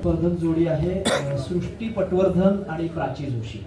स्पर्धक जोडी आहे सृष्टी पटवर्धन आणि प्राची जोशी.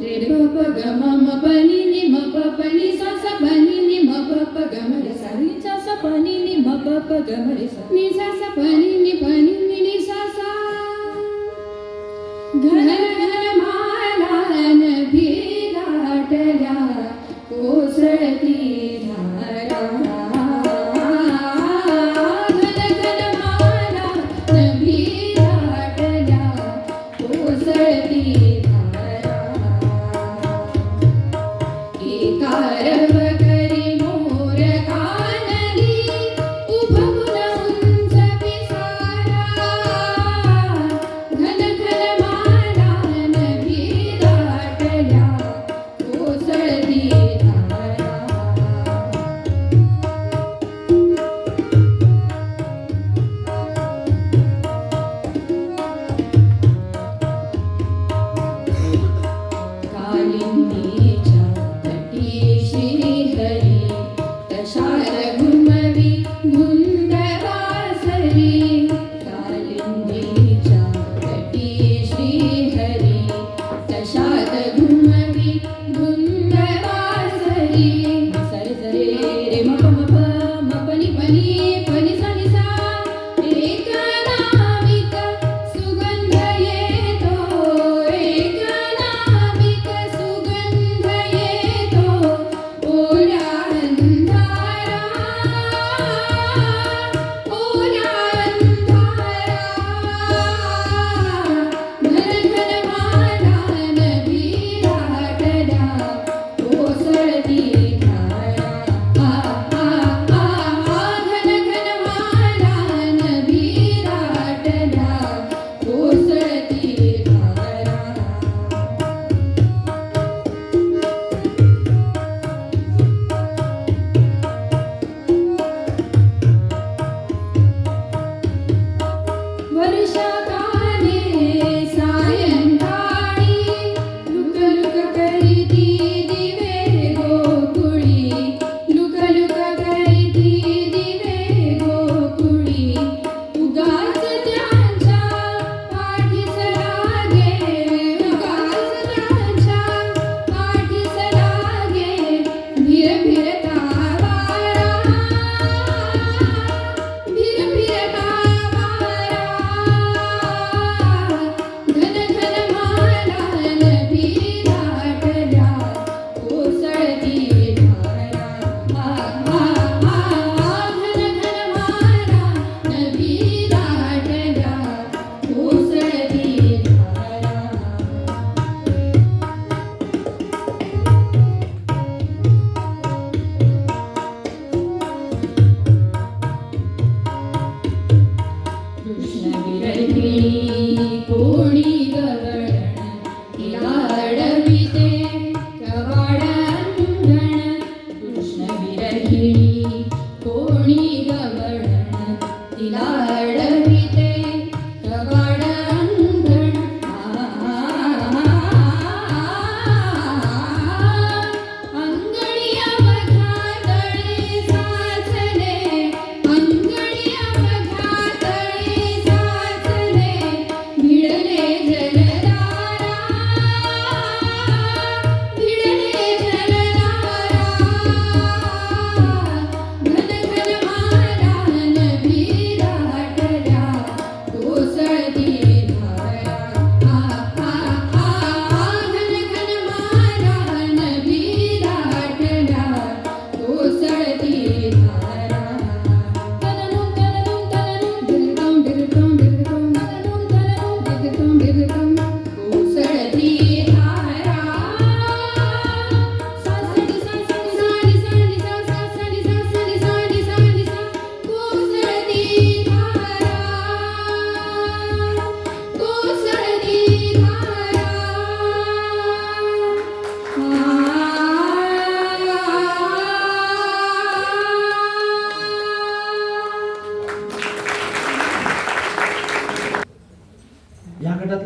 रे प प ग म म प नि नि म प प नि सा सा प नि नि म प प ग म रे सा नि सा सा प नि नि म प प ग म रे सा नि सा सा प नि नि प नि नि नि सा सा घन घन माला नभी दाटल्या कोसळती धारा घन घन माला नभी दाटल्या कोसळती कारव करी मोर कानली उभवून उंच पिसारा घन घन माला नभी दाटल्या कोसळती धारा कालिंदीच्या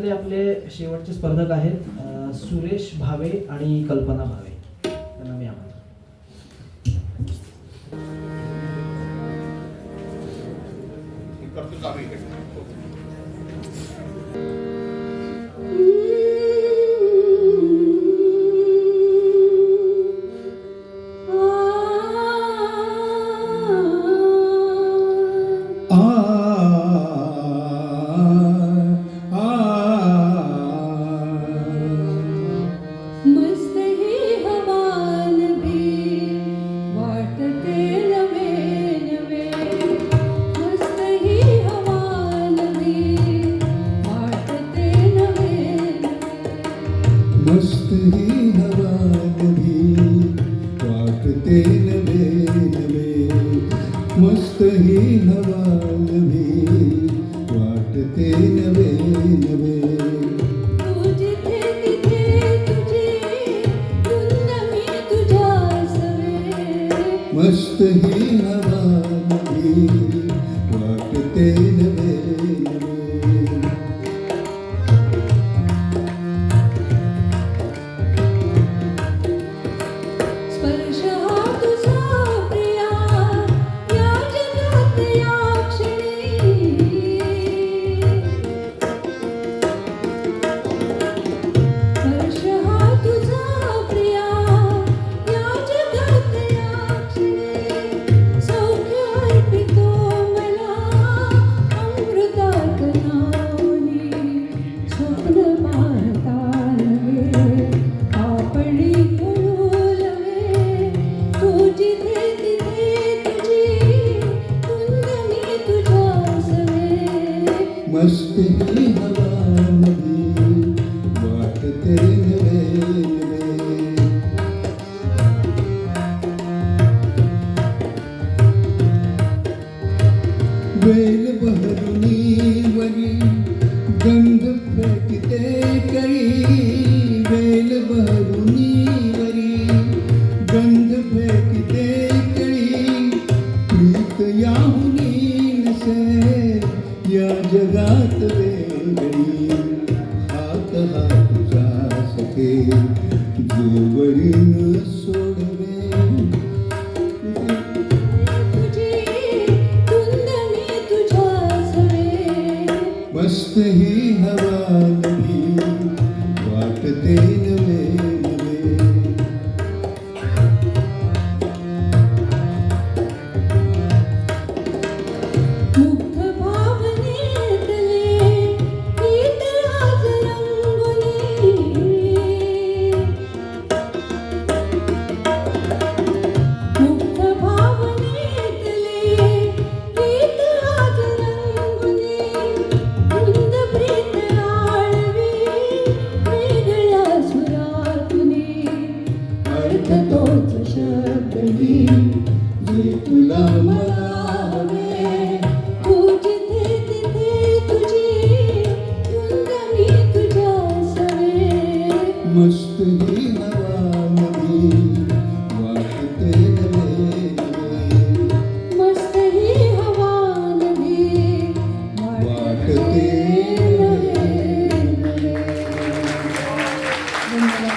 यातले आपले शेवटचे स्पर्धक आहेत सुरेश भावे आणि कल्पना भावे. त्यांना मी आमंत्रण. मस्त ही हवा नवी वाटते नवे नवे. मस्त ही हवा नवी वाटते नवे नवे. मस्त ही हवा नवी वाटते नवे नवे. मस्त ही हवा नवी वाटते नवे नवे. तू जिथे तिथे तुझी धुंद मी तुझ्या सवे. मस्त ही हवा नवी वाटते नवे नवे. स्पर्श हा तुझा प्रिया या जगात या क्षणी. स्पर्श हा तुझा प्रिया या जगात या क्षणी. सौख्य अर्पितो मला अमृतात नावनी. स्वप्न पाहता नवे आपणी तू जिथे तिथे तुझी धुंद मी तुझ्या सवे. मस्त ही हवा नवी वाटते नवे नवे. वेल बहरुनी वरी गंध फेकते कळी. वेल बहरुनी वरी गंध फेकते कळी. प्रीत याहुनी नसे या जगात वेगळी. हात हा तुझा सखे जोवरी न सोडवे. तुझी धुंद मी तुझ्या सवे. मस्त ही हवा नवी वाटते नवे नवे. मुग्ध भावनेतले गीत आज रंगुनी. मुग्ध भावनेतले गीत आज रंगुनी. धुंद प्रीत आळवी वेगळ्या सुरातुनी. अर्थ तोच शब्दही जे तुला मला हवे. तू जिथे तिथे तुझी धुंद मी तुझ्या सवे. मस्त ही हवा नवी वाटते नवे नवे. मस्त ही हवा नवी वाटते नवे नवे. धन्यवाद.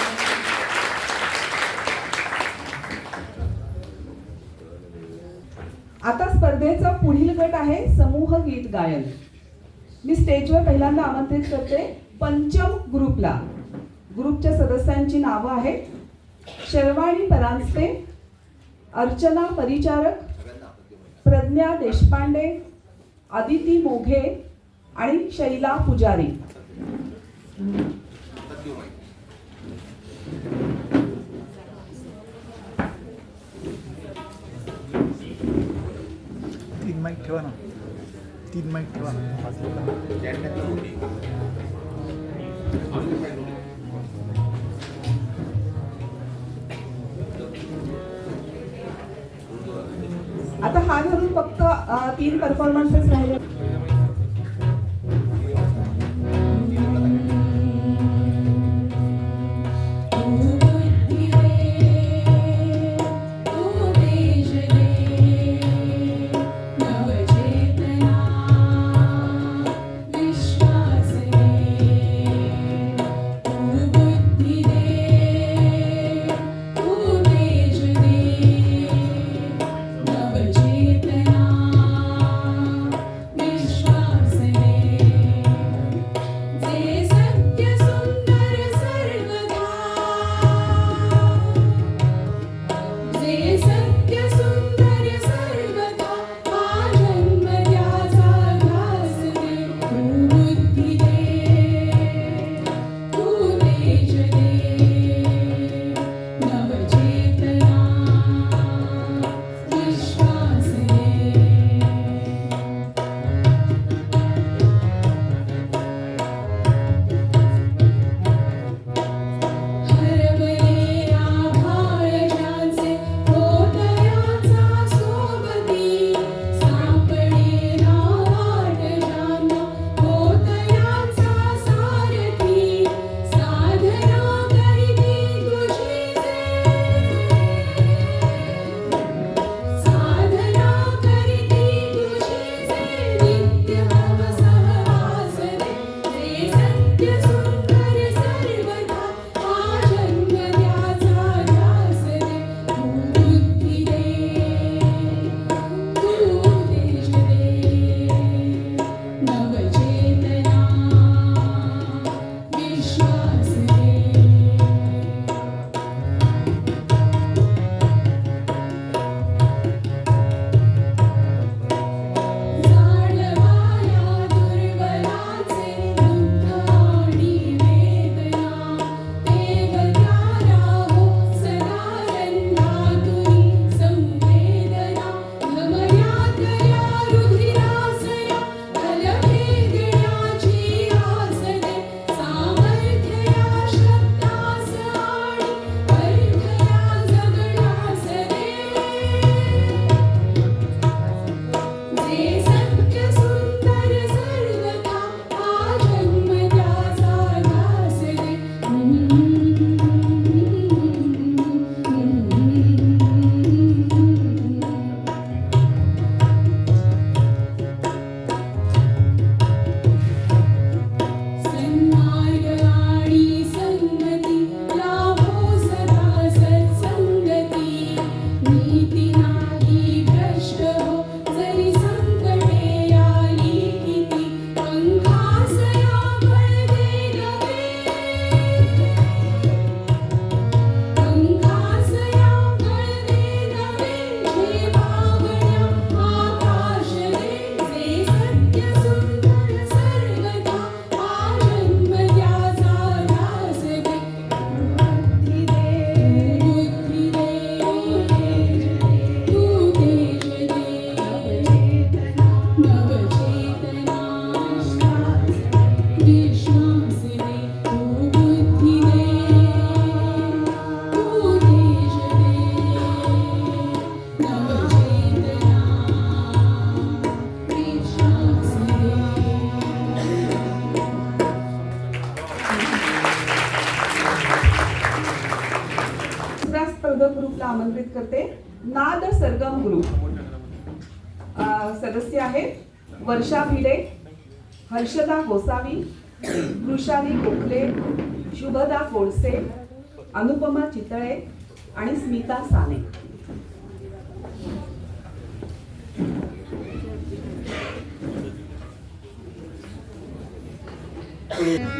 आता स्पर्धेचा पुढील गट आहे समूह गीत गायन. मी स्टेजवर पहिल्यांदा आमंत्रित करते पंचम ग्रुपला. ग्रुपच्या सदस्यांची नावं आहेत शर्वाणी परांजपे, अर्चना परिचारक, प्रज्ञा देशपांडे, आदिती मोघे आणि शैला पुजारी. तीन माईक ठेवा ना. 3 माईक ठेवा ना. 5 लोकांना. आता हा धरून फक्त 3 परफॉर्मन्सेस राहिले. नवचेतना विश्वास आमंत्रित करते नाद सरगम ग्रुप. सदस्य आहेत वर्षा भिडे, हर्षदा गोसावी, वृषाली गोखले, शुभदा कोळसे, अनुपमा चितळे आणि स्मिता साने. Thank you.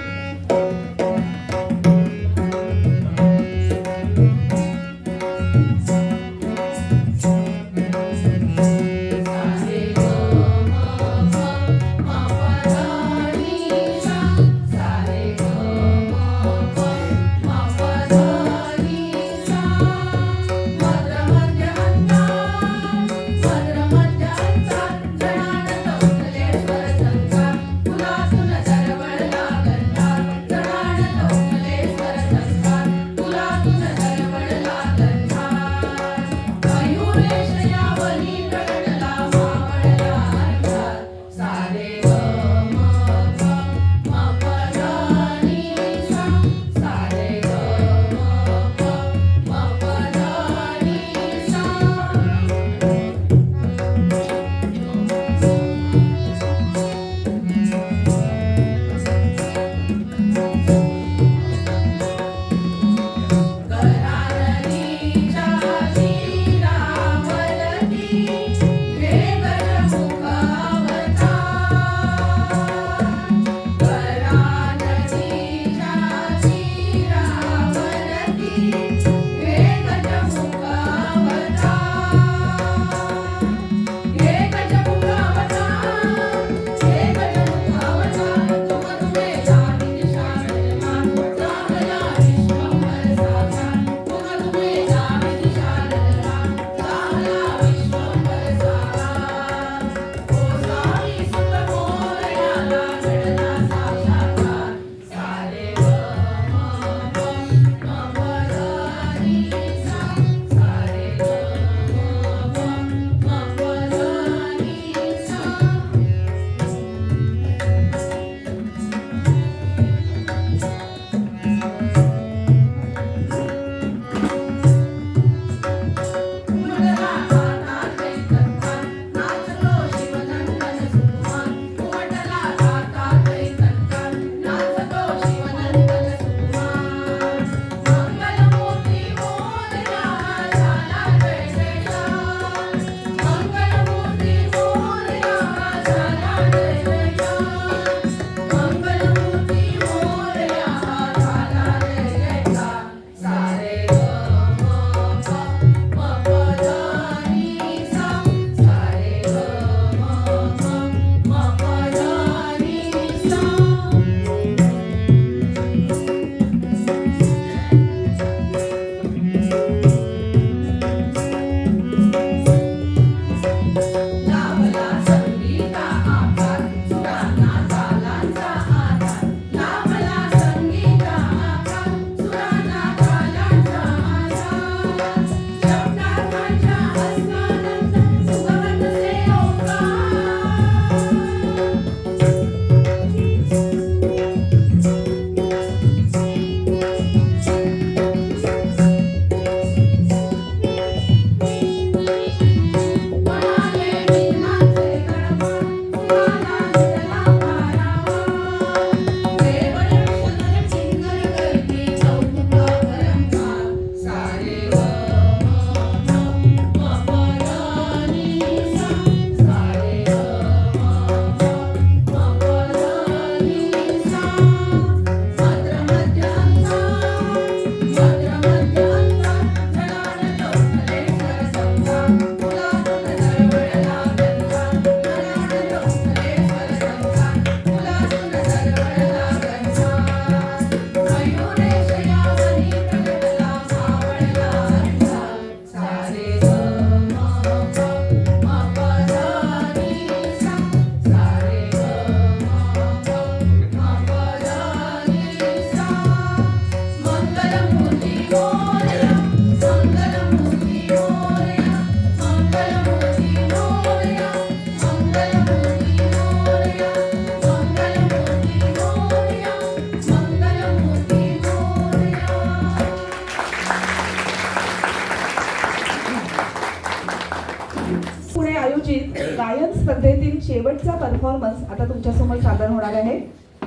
आयोजित गायन स्पर्धेतील शेवटचा परफॉर्मन्स आता तुमच्यासमोर सादर होणार आहे.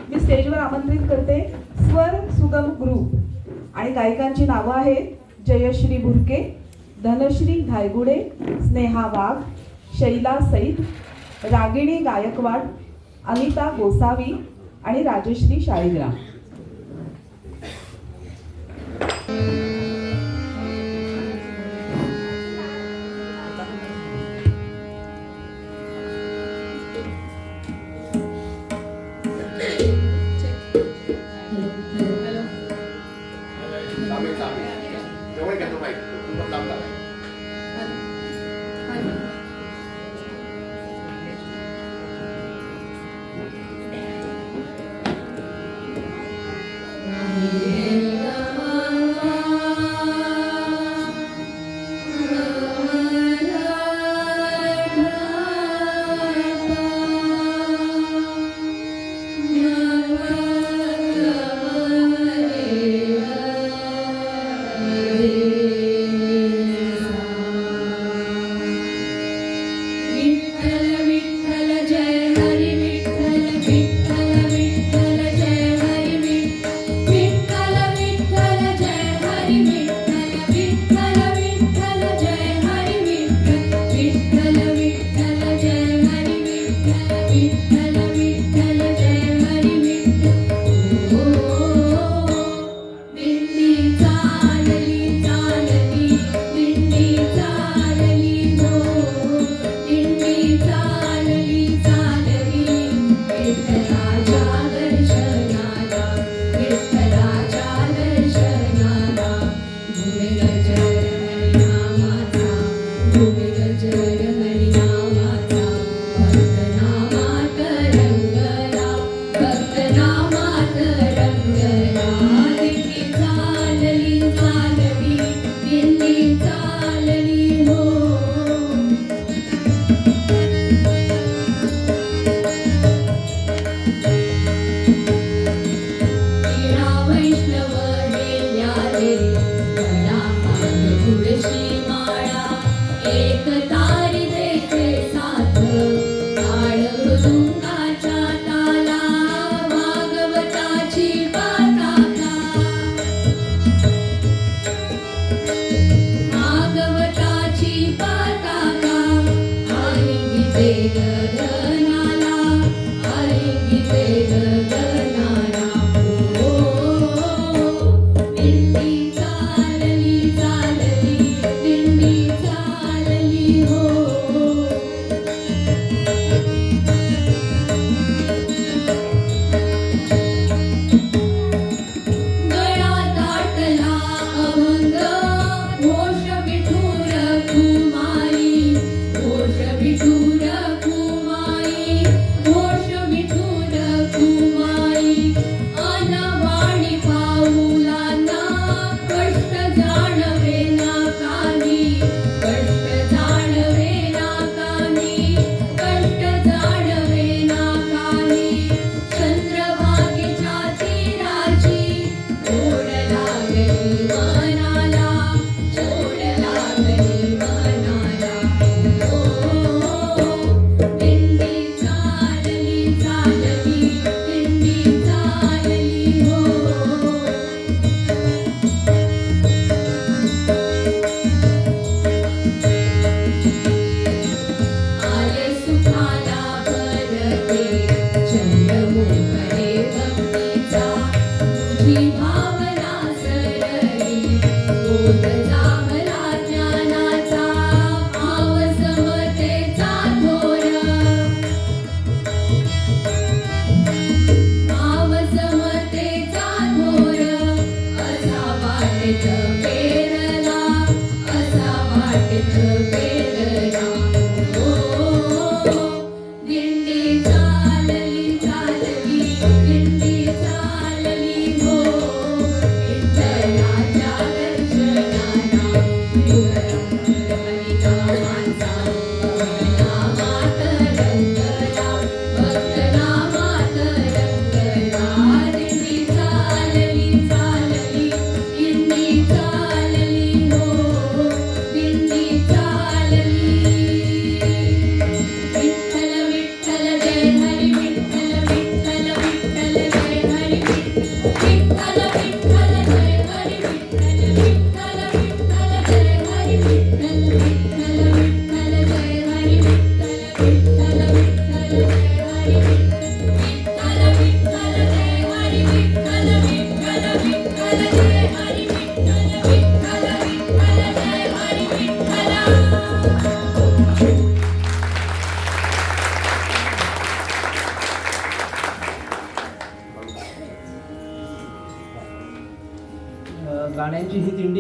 मी स्टेजवर आमंत्रित करते स्वर सुगम ग्रुप आणि गायकांची नावं आहेत जयश्री भुरके, धनश्री धायगुडे, स्नेहा वाघ, शैला सईद, रागिणी गायकवाड, अनिता गोसावी आणि राजश्री शाळीग्राम. चालली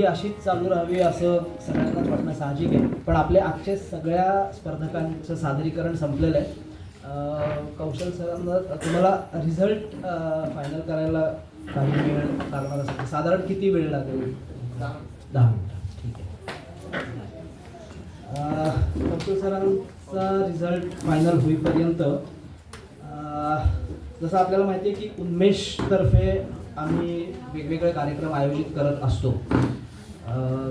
जोडी अशीच चालू राहावी असं सगळ्यांनाच वाटणं साहजिक आहे. पण आपले आजचे सगळ्या स्पर्धकांचं सादरीकरण संपलेलं आहे. कौशल सरांना तुम्हाला रिझल्ट फायनल करायला काही वेळ लागणार असेल, साधारण किती वेळ लागेल? 10 मिनिटं. ठीक आहे. कौशल सरांचा रिझल्ट फायनल होईपर्यंत जसं आपल्याला माहिती आहे की उन्मेषतर्फे आम्ही वेगवेगळे कार्यक्रम आयोजित करत असतो.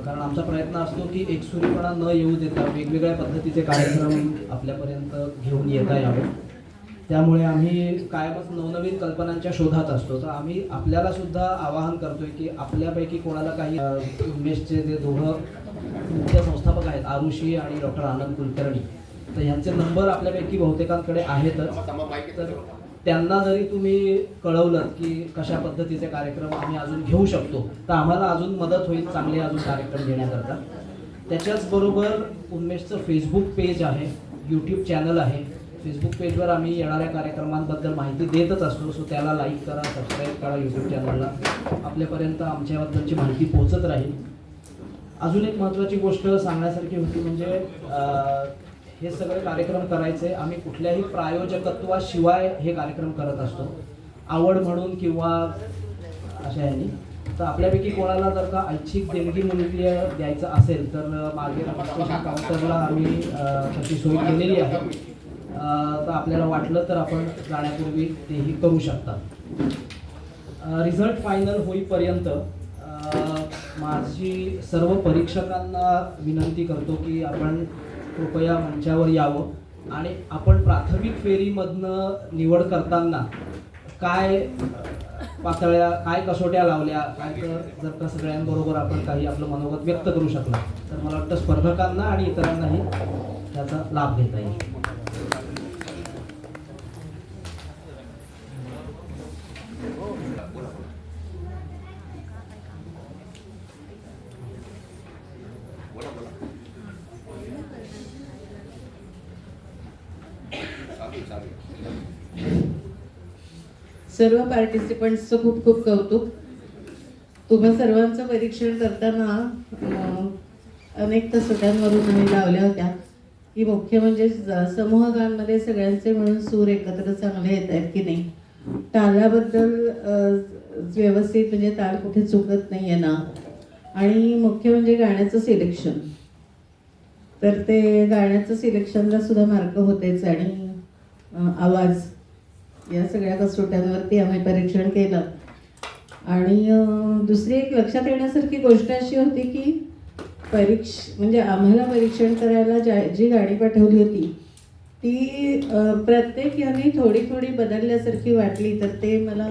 कारण आमचा प्रयत्न असतो की एकसुरीपणा न येऊ देता वेगवेगळ्या पद्धतीचे कार्यक्रम आपल्यापर्यंत घेऊन येता यावे. त्यामुळे आम्ही कायमच नवनवीन कल्पनांच्या शोधात असतो. तर आम्ही आपल्याला सुद्धा आवाहन करतोय की आपल्यापैकी कोणाला काही उन्मेषचे जे दोघं मुख्य संस्थापक आहेत, आरुषी आणि डॉक्टर आनंद कुलकर्णी, तर यांचे नंबर आपल्यापैकी बहुतेकांकडे आहेतच. तर त्यांना जरी तुम्ही कळवलं की कशा पद्धतीचे कार्यक्रम आम्ही अजून घेऊ शकतो तर आम्हाला अजून मदत होईल चांगले अजून कार्यक्रम घेण्याकरता. त्याच्याचबरोबर उन्मेषचं फेसबुक पेज आहे, यूट्यूब चॅनल आहे. फेसबुक पेजवर आम्ही येणाऱ्या कार्यक्रमांबद्दल माहिती देतच असतो. सो त्याला लाईक करा, सबस्क्राईब करा यूट्यूब चॅनलला. आपल्यापर्यंत आमच्याबद्दलची माहिती पोहोचत राहील. अजून एक महत्त्वाची गोष्ट सांगण्यासारखी होती म्हणजे हे सगळे कार्यक्रम करायचे आम्ही कुठल्याही प्रायोजकत्वाशिवाय हे कार्यक्रम करत असतो, आवड म्हणून किंवा अशा ह्यानी. तर आपल्यापैकी कोणाला जर का ऐच्छिक देणगी मूल्य द्यायचं असेल तर मागे रजिस्ट्रेशन काउंटरला आम्ही तशी सोय केलेली आहे. तर आपल्याला वाटलं तर आपण जाण्यापूर्वी तेही करू शकता. रिझल्ट फायनल होईपर्यंत माझी सर्व परीक्षकांना विनंती करतो की आपण कृपया मंचावर यावं आणि आपण प्राथमिक फेरीमधनं निवड करताना काय पातळ्या, काय कसोट्या लावल्या, काय जर का सगळ्यांबरोबर आपण काही आपलं मनोगत व्यक्त करू शकला तर मला वाटतं स्पर्धकांना आणि इतरांनाही त्याचा लाभ घेता येईल. सर्व पार्टिसिपंट्सचं खूप खूप कौतुक. तुम्हा सर्वांचं परीक्षण करताना अनेक कसोट्यांवरून आम्ही लावल्या होत्या की मुख्य म्हणजे समूहगांमध्ये सगळ्यांचे मिळून सूर एकत्र चांगले येत आहेत की नाही, तालाबद्दल व्यवस्थित म्हणजे ताल कुठे चुकत नाही आहे ना, आणि मुख्य म्हणजे गाण्याचं सिलेक्शन. तर ते गाण्याचं सिलेक्शनला सुद्धा मार्क होतेच आणि आवाज या सगळ्या कसोट्यांवरती आम्ही परीक्षण केलं. आणि दुसरी एक लक्षात येण्यासारखी गोष्ट अशी होती की म्हणजे आम्हाला परीक्षण करायला जी गाणी पाठवली होती ती प्रत्येक याने थोडी थोडी बदलल्यासारखी वाटली. तर ते मला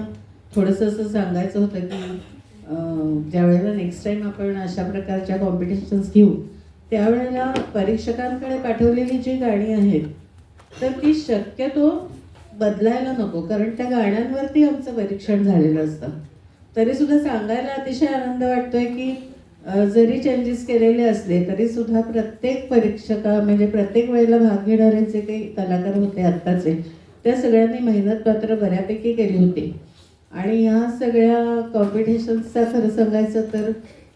थोडंसं असं सांगायचं होतं की ज्या वेळेला नेक्स्ट टाईम आपण अशा प्रकारच्या कॉम्पिटिशन्स घेऊ त्यावेळेला परीक्षकांकडे पाठवलेली जी गाणी आहेत तर ती शक्यतो बदलायला नको, कारण त्या गाण्यांवरती आमचं परीक्षण झालेलं असतं. तरीसुद्धा सांगायला अतिशय आनंद वाटतोय की जरी चेंजेस केलेले असले तरीसुद्धा प्रत्येक म्हणजे प्रत्येक वेळेला भाग घेणारे जे काही कलाकार होते आत्ताचे त्या सगळ्यांनी मेहनत मात्र बऱ्यापैकी केली होती. आणि ह्या सगळ्या कॉम्पिटिशन्सचा खरं सांगायचं तर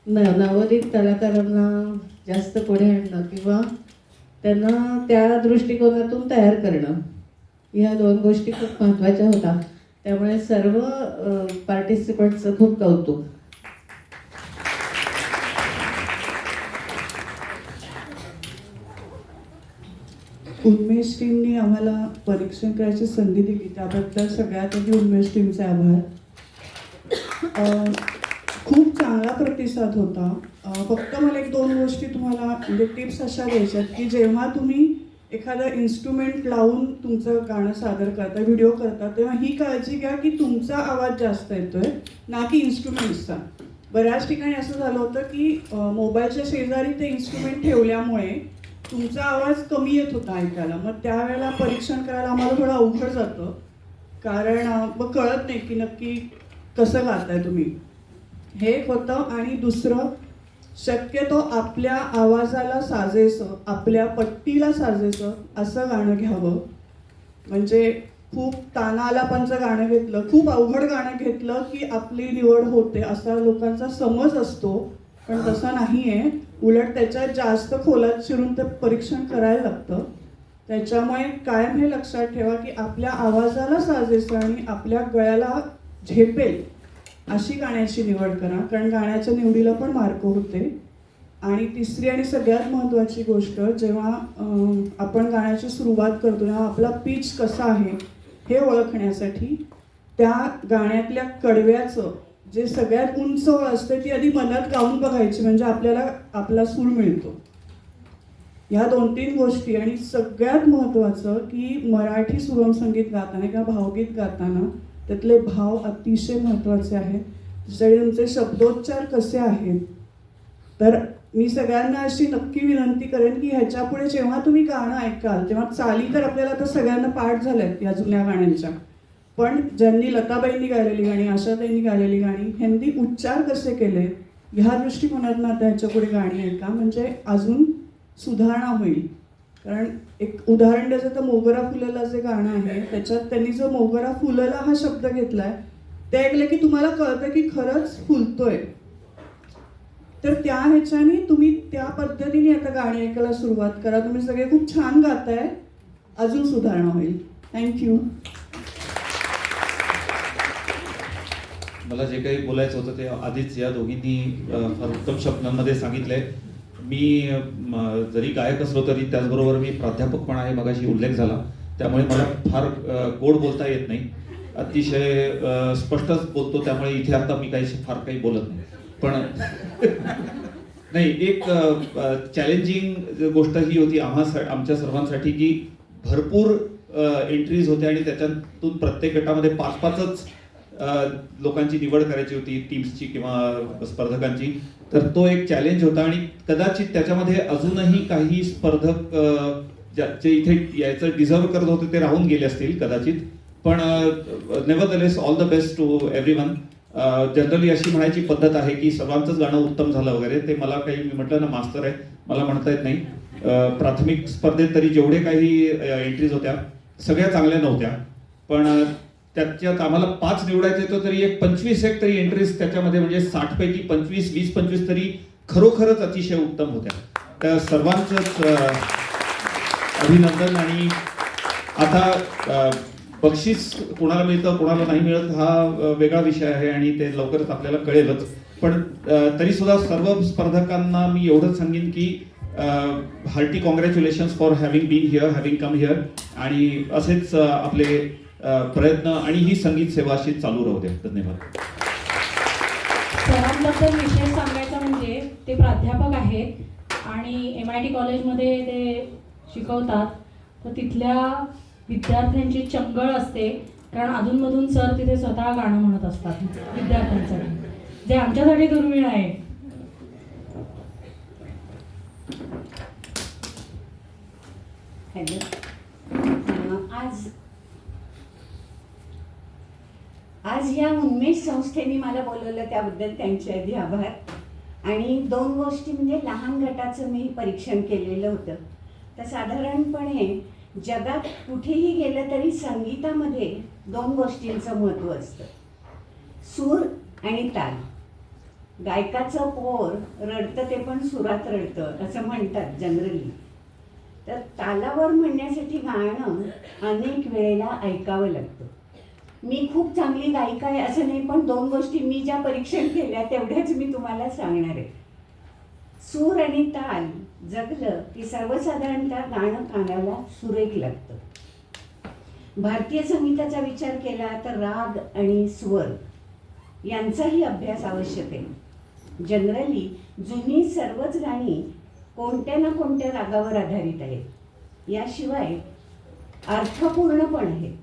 नवोदित कलाकारांना जास्त पुढे आणणं किंवा त्यांना त्या दृष्टिकोनातून तयार करणं ह्या दोन गोष्टी खूप महत्त्वाच्या होत्या. त्यामुळे सर्व पार्टिसिपंट्सचं खूप कौतुक. उन्मेष टीमने आम्हाला परीक्षण करायची संधी दिली त्याबद्दल सगळ्यात आधी उन्मेष टीमचे आभार. खूप चांगला प्रतिसाद होता. फक्त मला एक दोन गोष्टी तुम्हाला म्हणजे टिप्स अशा द्यायच्यात की जेव्हा तुम्ही एखादं इन्स्ट्रुमेंट लावून तुमचं गाणं सादर करता, व्हिडिओ करता, तेव्हा ही काळजी घ्या की तुमचा आवाज जास्त येतोय ना की इन्स्ट्रुमेंट्सचा. बऱ्याच ठिकाणी असं झालं होतं की मोबाईलच्या शेजारी ते इन्स्ट्रुमेंट ठेवल्यामुळे तुमचा आवाज कमी येत होता ऐकायला. मग त्यावेळेला परीक्षण करायला आम्हाला थोडं अवघड जातं, कारण मग कळत नाही की नक्की कसं गाताय तुम्ही. हे एक होतं. आणि दुसरं, शक्यतो आपल्या आवाजाला साजेसं, आपल्या पट्टीला साजेसं असं गाणं घ्यावं. म्हणजे खूप तानालापांचं गाणं घेतलं, खूप अवघड गाणं घेतलं की आपली निवड होते असा लोकांचा समज असतो. पण तसं नाही आहे. उलट त्याच्यात जास्त खोलात शिरून ते परीक्षण करायला लागतं. त्याच्यामुळे कायम हे लक्षात ठेवा की आपल्या आवाजाला साजेसं आणि आपल्या गळ्याला झेपेल अशी गाण्याची निवड करा, कारण गाण्याच्या निवडीला पण मार्क होते. आणि तिसरी आणि सगळ्यात महत्त्वाची गोष्ट, जेव्हा आपण गाण्याची सुरुवात करतो तेव्हा आपला पिच कसा आहे हे ओळखण्यासाठी त्या गाण्यातल्या कडव्याचं जे सगळ्यात उंच ओळ असते ती आधी मनात गाऊन बघायची, म्हणजे आपल्याला आपला सूर मिळतो. ह्या 2-3 गोष्टी. आणि सगळ्यात महत्त्वाचं की मराठी सुगम संगीत गाताना किंवा भावगीत गाताना त्यातले भाव अतिशय महत्त्वाचे आहेत. त्याच्यासाठी तुमचे शब्दोच्चार कसे आहेत. तर मी सगळ्यांना अशी नक्की विनंती करेन की ह्याच्या पुढे जेव्हा तुम्ही गाणं ऐकाल तेव्हा चाली तर आपल्याला आता सगळ्यांना पाठ झाल्यात या जुन्या गाण्यांच्या, पण ज्यांनी लताबाईंनी गायलेली गाणी, आशाताईंनी गायलेली गाणी, ह्यांनी उच्चार कसे केले ह्या दृष्टिकोनातून आता ह्याच्या पुढे गाणी ऐका, म्हणजे अजून सुधारणा होईल. कारण एक उदाहरण द्यायचं तर मोगरा फुलला जे गाणं आहे त्याच्यात त्यांनी जो मोगरा फुलला हा शब्द घेतलाय ते ऐकलं की तुम्हाला कळतं की खरंच फुलतोय. तर त्या ह्याच्याने तुम्ही त्या पद्धतीने आता गाणी ऐकायला सुरुवात करा. तुम्ही सगळे खूप छान गाताय, अजून सुधारणा होईल. थँक्यू. मला जे काही बोलायचं होतं ते आधीच या दोघींनी फार उत्तम शब्दांमध्ये सांगितलंय. मी जरी गायक असलो तरी त्याचबरोबर मी प्राध्यापक पण आहे, मगाशी उल्लेख झाला, त्यामुळे मला फार गोड बोलता येत नाही, अतिशय स्पष्टच बोलतो, त्यामुळे इथे आता मी फार काही बोलत नाही. पण नाही, एक चॅलेंजिंग गोष्ट ही होती आमच्या सर्वांसाठी की भरपूर एंट्रीज होत्या आणि त्याच्यातून प्रत्येक गटामध्ये 5-5च लोकांची निवड करायची होती, टीम्सची किंवा स्पर्धकांची. तर तो एक चॅलेंज होता आणि कदाचित त्याच्यामध्ये अजूनही काही स्पर्धक जे इथे यायचं डिझर्व करत होते ते राहून गेले असतील कदाचित. पण nevertheless all the best to everyone. Generally अशी म्हणायची पद्धत आहे की सर्वांचंच गाणं उत्तम झालं वगैरे, ते मला काही, मी म्हटलं ना मास्तर आहे, मला म्हणता येत नाही. प्राथमिक स्पर्धेत तरी जेवढे काही एंट्रीज होत्या सगळ्या चांगल्या नव्हत्या, पण त्याच्यात आम्हाला 5 निवडायचे होते तरी एक 25 तरी एंट्रीज त्याच्यामध्ये, म्हणजे 60 पैकी 25, 20-25 तरी खरोखरच अतिशय उत्तम होत्या. त्या सर्वांचंच अभिनंदन. आणि आता बक्षीस कोणाला मिळतं कोणाला नाही मिळत हा वेगळा विषय आहे आणि ते लवकरच आपल्याला कळेलच. पण तरी सुद्धा सर्व स्पर्धकांना मी एवढंच सांगेन की hearty congratulations for having been here, having come here. आणि असेच आपले प्रयत्न आणि ही संगीत सेवा अशी चालू राहू दे. धन्यवाद. सरांबद्दल विशेष सांगायचं म्हणजे ते प्राध्यापक आहेत आणि MIT कॉलेजमध्ये ते शिकवतात. तर तिथल्या विद्यार्थ्यांची चंगळ असते, कारण अधूनमधून सर तिथे स्वतः गाणं म्हणत असतात विद्यार्थ्यांसाठी, जे आमच्यासाठी दुर्मिळ आहे. हॅलो. आज या उन्मेष संस्थेने मला बोलवलं त्याबद्दल त्यांचे आधी आभार. आणि 2 गोष्टी, म्हणजे लहान गटाचं मी परीक्षण केलेलं होतं. तर साधारणपणे जगात कुठेही गेलं तरी संगीतामध्ये 2 गोष्टींचं महत्त्व असतं, सूर आणि ताल. गायकाचं पोर रडतं ते पण सुरात रडतं असं म्हणतात जनरली. तर तालावर म्हणण्यासाठी गाणं अनेक वेळेला ऐकावं लागतं. मी खूप चांगली गायिका आहे असं नाही, पण 2 गोष्टी मी ज्या परीक्षण केल्या तेवढ्याच मी तुम्हाला सांगणार आहे. सूर आणि ताल जगलं की सर्वसाधारणतः गाणं कानाला सुरेख लागतं. भारतीय संगीताचा विचार केला तर राग आणि स्वर यांचाही अभ्यास आवश्यक आहे. जनरली जुनी सर्वच गाणी कोणत्या ना कोणत्या रागावर आधारित आहेत. याशिवाय अर्थपूर्ण पण आहेत.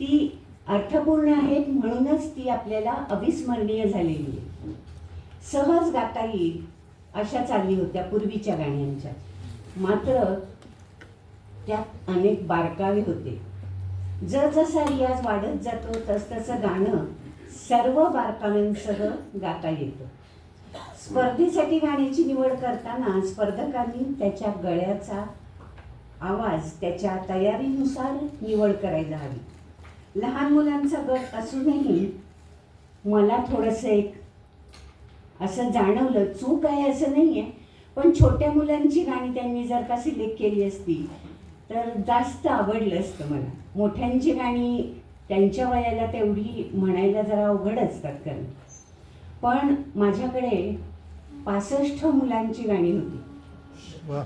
ती अर्थपूर्ण आहेत म्हणूनच ती आपल्याला अविस्मरणीय झालेली आहे. सहज गाता येईल अशा चाली होत्या पूर्वीच्या गाण्यांच्या. मात्र त्यात अनेक बारकावे होते. जसजसा रियाज वाढत जातो तसतसं गाणं सर्व बारकाव्यांसह गाता येतं. स्पर्धेसाठी गाण्याची निवड करताना स्पर्धकांनी त्याच्या गळ्याचा आवाज त्याच्या तयारीनुसार निवड करायला हवी. लहान मुलांचा गट असूनही मला थोडंसं एक असं जाणवलं. चूक आहे असं नाही आहे, पण छोट्या मुलांची गाणी त्यांनी जर का सिलेक्ट केली असती तर जास्त आवडलं असतं मला. मोठ्यांची गाणी त्यांच्या वयाला तेवढी म्हणायला जरा अवघड असतात कारण. पण माझ्याकडे 65 मुलांची गाणी होती वा.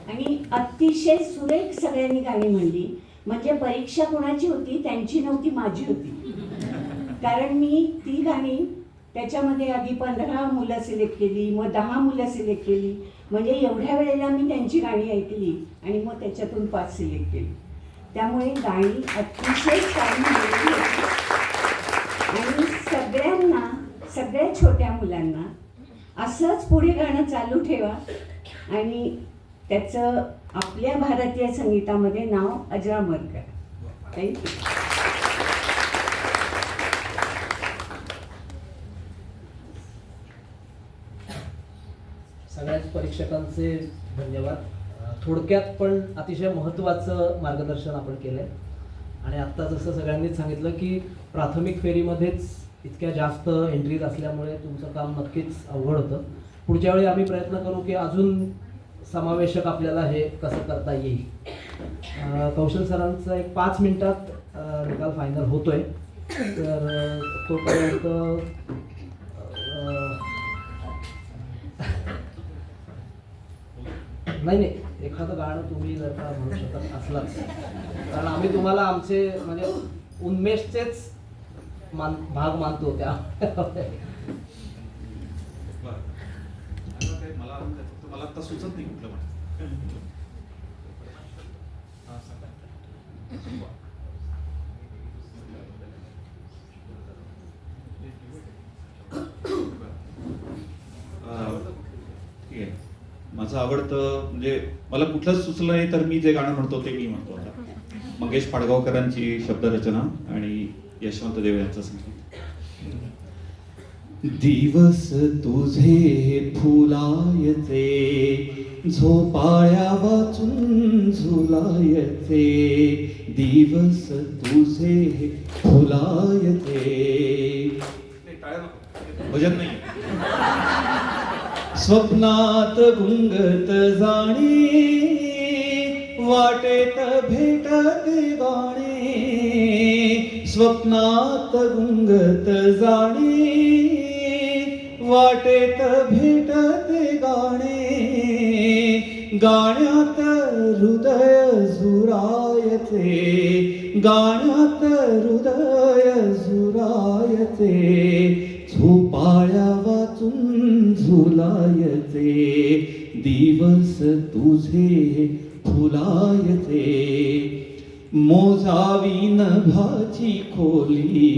आणि अतिशय सुरेख सगळ्यांनी गाणी म्हणली. म्हणजे परीक्षा कोणाची होती, त्यांची नव्हती, माझी होती. कारण मी ती गाणी त्याच्यामध्ये आधी 15 मुलं सिलेक्ट केली, मग 10 मुलं सिलेक्ट केली. म्हणजे एवढ्या वेळेला मी त्यांची गाणी ऐकली आणि मग त्याच्यातून 5 सिलेक्ट केली. त्यामुळे गाणी अतिशय छान म्हणलेली होती. आणि सगळ्यांना, सगळ्या छोट्या मुलांना असंच पुढे गाणं चालू ठेवा आणि त्याचं आपल्या भारतीय संगीतामध्ये नाव अजरामर करा. थँक्यू. सगळ्याच परीक्षकांचे धन्यवाद. थोडक्यात पण अतिशय महत्त्वाचं मार्गदर्शन आपण केलं आहे. आणि आत्ता जसं सगळ्यांनीच सांगितलं की प्राथमिक फेरीमध्येच इतक्या जास्त एंट्रीज असल्यामुळे तुमचं काम नक्कीच अवघड होतं. पुढच्या वेळी आम्ही प्रयत्न करू की अजून समावेशक आपल्याला हे कसं करता येईल. कौशल सरांचा एक 5 मिनिटात निकाल फायनल होतोय. तर तोपर्यंत नाही एखादं गाणं तुम्ही जर का म्हणू शकत असलाच, कारण आम्ही तुम्हाला आमचे म्हणजे उन्मेषचेच भाग मानतो त्या. मला आता सुचत नाही कुठलं ठीक आहे. माझं आवडतं म्हणजे मला कुठलंच सुचलं नाही तर मी जे गाणं म्हणतो ते मी म्हणतो आता. मंगेश पाडगावकरांची शब्दरचना आणि यशवंत देव यांचं संगीत. दिवस तुझे फुलायचे, झोपाळ्या वाचून झुलायचे. दिवस तुझे फुलायचे. भजन नाही. स्वप्नात गुंगत जाणे, वाटेत भेटत गाणे. स्वप्नात गुंगत जाणे, वाटेत भेटत गाणे. गाण्यात हृदय झुरायचे, गाण्यात हृदय झुरायचे. झोपाळ्या वाचून झुलायचे. दिवस तुझे फुलायचे. मोजावी नभाची खोली,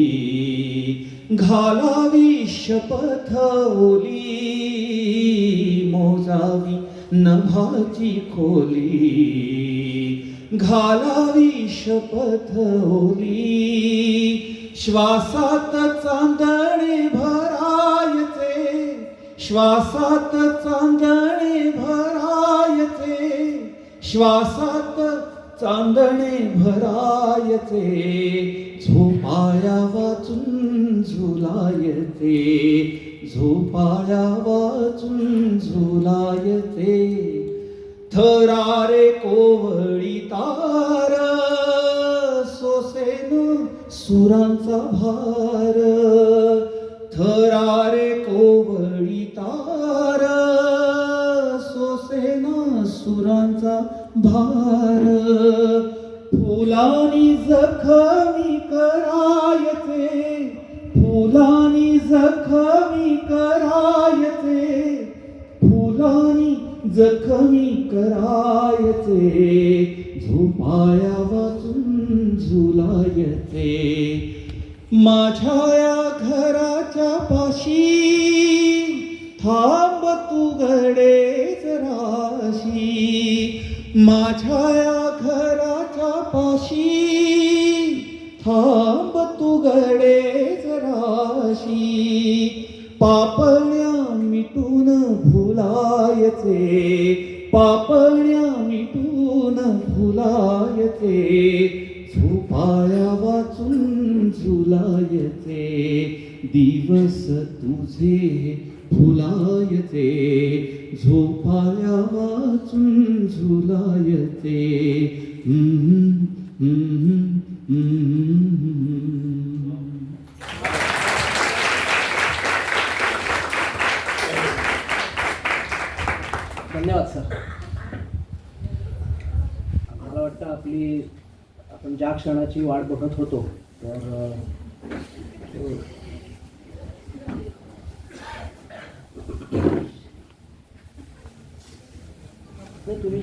घालावी शपथ ओली. मोजावी नभाची खोली, घालावी शपथ ओली. श्वासात चांदणे भरायचे, श्वासात चांदणे भरायचे. श्वासात चांदणे भरायचे. झोपाळ्या वाचून झुलायचे, झोपाळ्या वाचून झुलायचे. थरारे कोवळी तार, सोसेन सुरांचा भार. थरारे कोवळी तार, सोसेना सुरांचा भार. फुलानी जखमी करायचे, फुलानी जखमी करायचे. फुलानी जखमी करायचे. झोपाळ्या वाचून झुलायचे. माझ्या या घराच्या पाशी थांब तू गडे जराशी. माझ्या या घराच्या पाशी थांब तू गडे जराशी. पापण्या मिटून भुलायचे, पापण्या मिटून भुलायचे. झोपाळ्या वाचून झुलायचे. दिवस तुझे फुलायचे झोपाळ्या वाचून झुलायचे धन्यवाद सर. मला वाटतं आपण ज्या क्षणाची वाट बघत होतो तर तुम्ही